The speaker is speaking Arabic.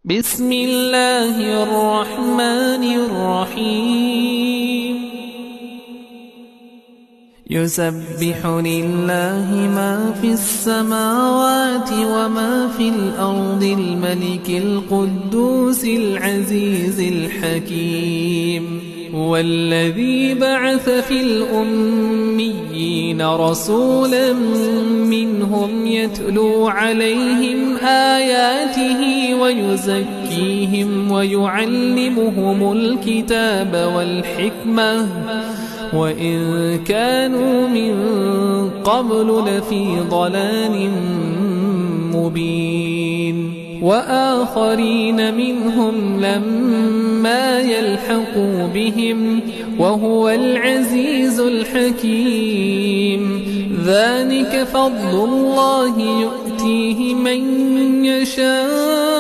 بسم الله الرحمن الرحيم يسبح لله ما في السماوات وما في الأرض الملك القدوس العزيز الحكيم والذي بعث في الأميين رسولا منهم يتلو عليهم آياته ويزكيهم ويعلمهم الكتاب والحكمة وإن كانوا من قبل لفي ضلال مبين وآخرين منهم لما يلحقوا بهم وهو العزيز الحكيم ذلك فضل الله يؤتيه من يشاء